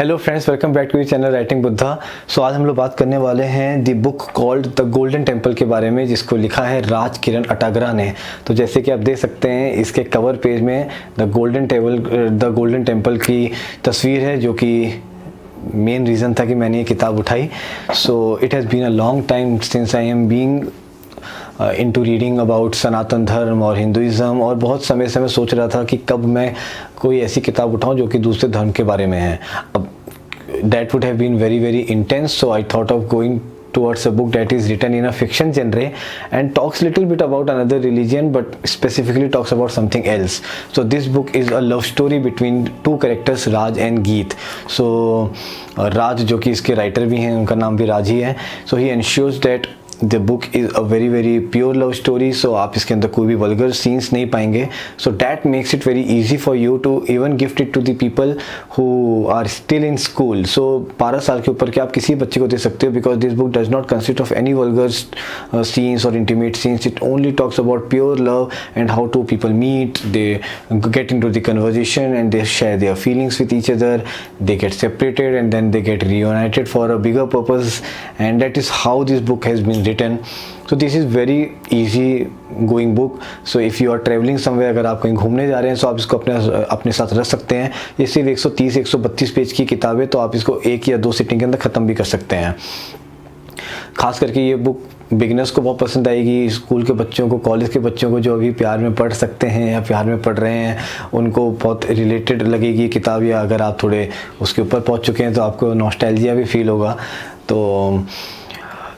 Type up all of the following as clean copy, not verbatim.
Hello friends, welcome back to your channel writing Buddha. So आज हम लोग बात करने वाले हैं the book called the Golden Temple के बारे में, जिसको लिखा है राज किरण अटागरा ने। तो जैसे कि आप देख सकते हैं, इसके कवर पेज में द गोल्डन टेम्पल की तस्वीर है, जो कि मेन रीज़न था कि मैंने ये किताब उठाई। So it has been a long time since I am being into reading about Sanatan Dharma और हिंदुज़म, और बहुत समय से मैं सोच रहा था कि कब मैं कोई ऐसी किताब उठाऊं जो कि दूसरे धर्म के बारे में है। अब that would have been very very intense, so I thought of going towards a book that is written in a fiction genre and talks little bit about another religion but specifically talks about something else. So this book is a love story between two characters, Raj and Geet. So Raj, जो कि इसके writer भी हैं, उनका नाम भी राज ही है। So he ensures that the book is a very very pure love story, so आप इसके अंदर कोई भी vulgar scenes नहीं पाएंगे। So that makes it very easy for you to even gift it to the people who are still in school. So 12 साल के ऊपर के आप किसी बच्चे को दे सकते हो, because this book does not consist of any vulgar scenes or intimate scenes. It only talks about pure love and how two people meet, they get into the conversation and they share their feelings with each other, they get separated and then they get reunited for a bigger purpose, and that is how this book has been written. So this is very easy going book. So if you are traveling somewhere, अगर आप कहीं घूमने जा रहे हैं, तो आप इसको अपने साथ रख सकते हैं। ये सिर्फ 130-132 पेज की किताब है, तो आप इसको 1 या 2 सिटिंग के अंदर ख़त्म भी कर सकते हैं। खास करके ये बुक बिगिनर्स को बहुत पसंद आएगी। स्कूल के बच्चों को, कॉलेज के बच्चों को जो अभी प्यार में पढ़ सकते हैं या प्यार में पढ़ रहे हैं, उनको बहुत रिलेटेड लगेगी ये किताब। या अगर आप थोड़े उसके ऊपर पहुंच चुके हैं तो आपको नॉस्टैल्जिया भी फील होगा। तो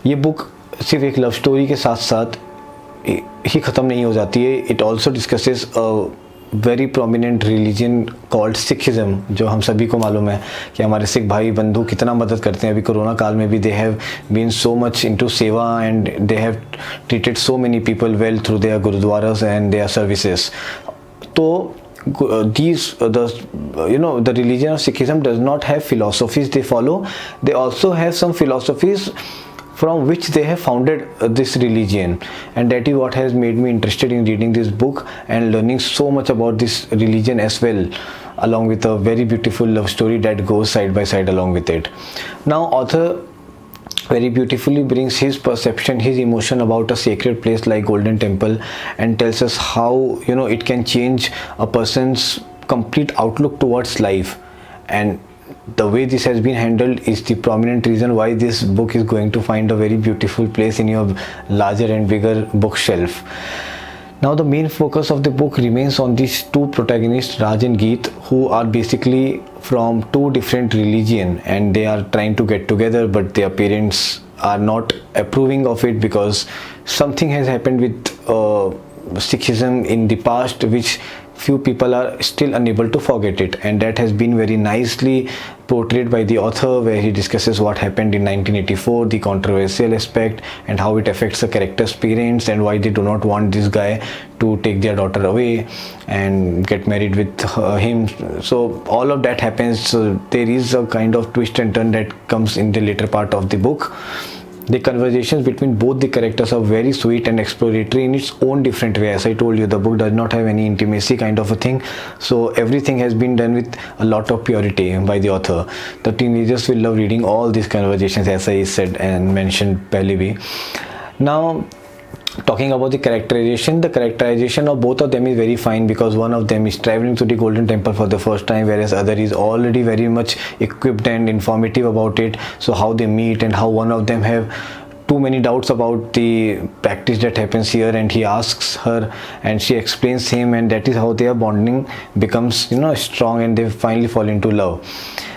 ये बुक सिर्फ एक लव स्टोरी के साथ साथ ही ख़त्म नहीं हो जाती है। It also discusses a very prominent religion called Sikhism, जो हम सभी को मालूम है कि हमारे सिख भाई बंधु कितना मदद करते हैं। अभी कोरोना काल में भी they have been so much into seva and they have treated so many people well through their gurdwaras and their services. तो the religion of Sikhism does not have philosophies they follow. They also have some philosophies from which they have founded this religion, and that is what has made me interested in reading this book and learning so much about this religion as well, along with a very beautiful love story that goes side by side along with it. Now author very beautifully brings his perception, his emotion about a sacred place like Golden Temple, and tells us how it can change a person's complete outlook towards life. And the way this has been handled is the prominent reason why this book is going to find a very beautiful place in your larger and bigger bookshelf. Now the main focus of the book remains on these two protagonists, Raj and Geet, who are basically from two different religions, and they are trying to get together, but their parents are not approving of it because something has happened with Sikhism in the past which few people are still unable to forget it, and that has been very nicely portrayed by the author, where he discusses what happened in 1984, the controversial aspect, and how it affects the character's parents and why they do not want this guy to take their daughter away and get married with him. So all of that happens. So there is a kind of twist and turn that comes in the later part of the book. The conversations between both the characters are very sweet and exploratory in its own different way. As I told you, the book does not have any intimacy kind of a thing, so everything has been done with a lot of purity by the author. The teenagers will love reading all these conversations, as I said and mentioned pehle bhi. Now talking about the characterization of both of them is very fine, because one of them is traveling to the Golden Temple for the first time, whereas other is already very much equipped and informative about it. So how they meet and how one of them have too many doubts about the practice that happens here, and he asks her and she explains him, and that is how their bonding becomes strong, and they finally fall into love.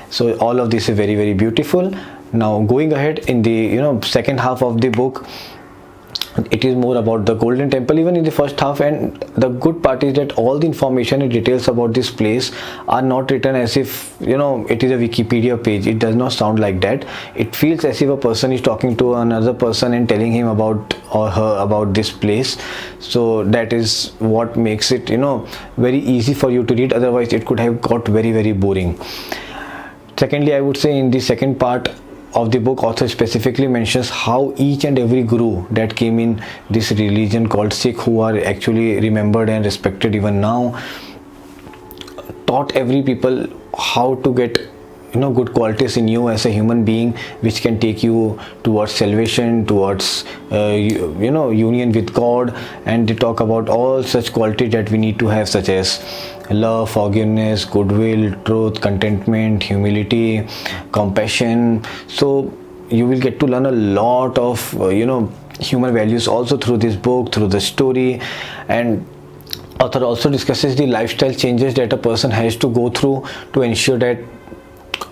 So all of this is very very beautiful. Now going ahead in the second half of the book, it is more about the Golden Temple even in the first half, and the good part is that all the information and details about this place are not written as if it is a Wikipedia page. It does not sound like that. It feels as if a person is talking to another person and telling him about or her about this place. So that is what makes it very easy for you to read. Otherwise it could have got very very boring. Secondly, I would say in the second part of the book, author specifically mentions how each and every guru that came in this religion called Sikh, who are actually remembered and respected even now, taught every people how to get good qualities in you as a human being, which can take you towards salvation, towards union with God. And they talk about all such qualities that we need to have, such as love, forgiveness, goodwill, truth, contentment, humility, compassion. So you will get to learn a lot of human values also through this book, through the story. And author also discusses the lifestyle changes that a person has to go through to ensure that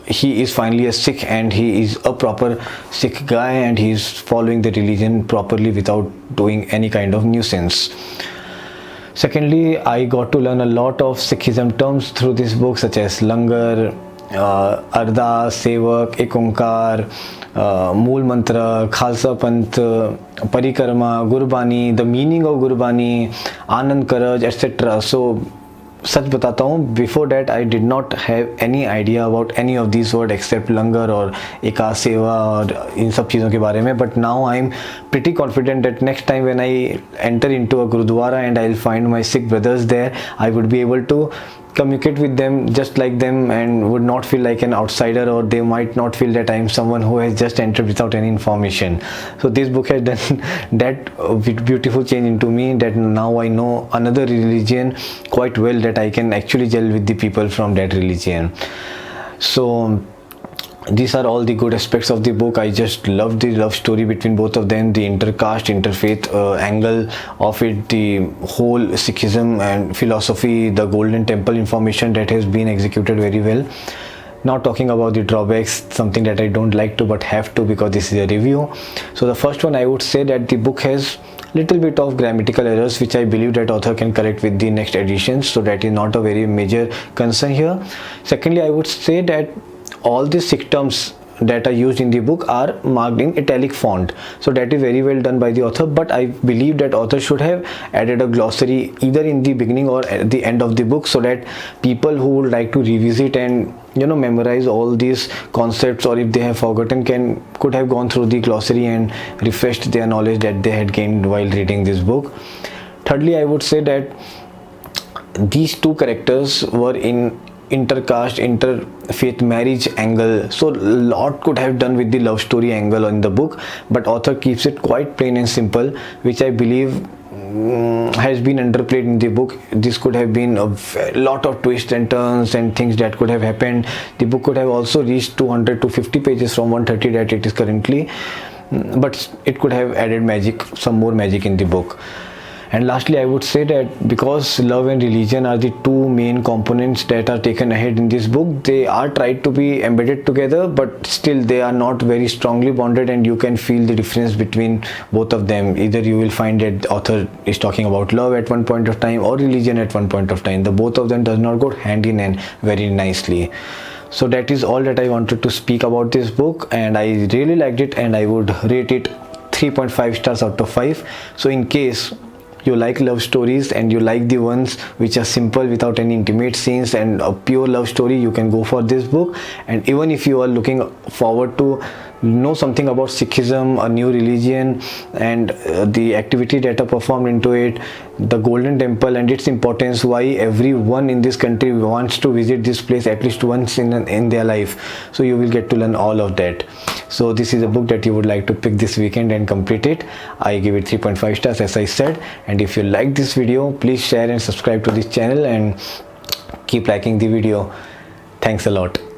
he is finally a Sikh, and he is a proper Sikh guy, and he is following the religion properly without doing any kind of nuisance. Secondly, I got to learn a lot of Sikhism terms through this book, such as langar, ardas, sevak, ek onkar, mool mantra, khalsa panth, parikrama, gurbani, the meaning of gurbani, anand karaj, etc. So सच बताता हूँ, before that I did not have any idea about any of this word except langar और एकादश सेवा और इन सब चीज़ों के बारे में. But now I am pretty confident that next time when I enter into a gurdwara and I will find my Sikh brothers there, I would be able to communicate with them just like them and would not feel like an outsider, or they might not feel that I am someone who has just entered without any information. So this book has done that beautiful change into me, that now I know another religion quite well, that I can actually gel with the people from that religion. So these are all the good aspects of the book. I just love the love story between both of them, the intercaste, interfaith angle of it, the whole Sikhism and philosophy, the Golden Temple information that has been executed very well. Now talking about the drawbacks, something that I don't like to but have to because this is a review. So the first one, I would say that the book has little bit of grammatical errors, which I believe that author can correct with the next editions, so that is not a very major concern here. Secondly, I would say that all the Sikh terms that are used in the book are marked in italic font, so that is very well done by the author. But I believe that author should have added a glossary either in the beginning or at the end of the book, so that people who would like to revisit and memorize all these concepts, or if they have forgotten, could have gone through the glossary and refreshed their knowledge that they had gained while reading this book. Thirdly, I would say that these two characters were in intercaste, interfaith marriage angle, so a lot could have done with the love story angle in the book, but author keeps it quite plain and simple, which I believe has been underplayed in the book. This could have been a lot of twists and turns and things that could have happened. The book could have also reached 200 to 50 pages from 130 that it is currently, but it could have added magic, some more magic in the book. And lastly, I would say that because love and religion are the two main components that are taken ahead in this book, they are tried to be embedded together, but still they are not very strongly bonded, and you can feel the difference between both of them. Either you will find that the author is talking about love at one point of time or religion at one point of time. The both of them does not go hand in hand very nicely. So that is all that I wanted to speak about this book, and I really liked it, and I would rate it 3.5 stars out of 5. So in case you like love stories and you like the ones which are simple without any intimate scenes and a pure love story, you can go for this book. And even if you are looking forward to know something about Sikhism, a new religion, and the activity that are performed into it, the Golden Temple and its importance, why everyone in this country wants to visit this place at least once in their life, so you will get to learn all of that. So this is a book that you would like to pick this weekend and complete it. I give it 3.5 stars as I said, and if you like this video, please share and subscribe to this channel and keep liking the video. Thanks a lot.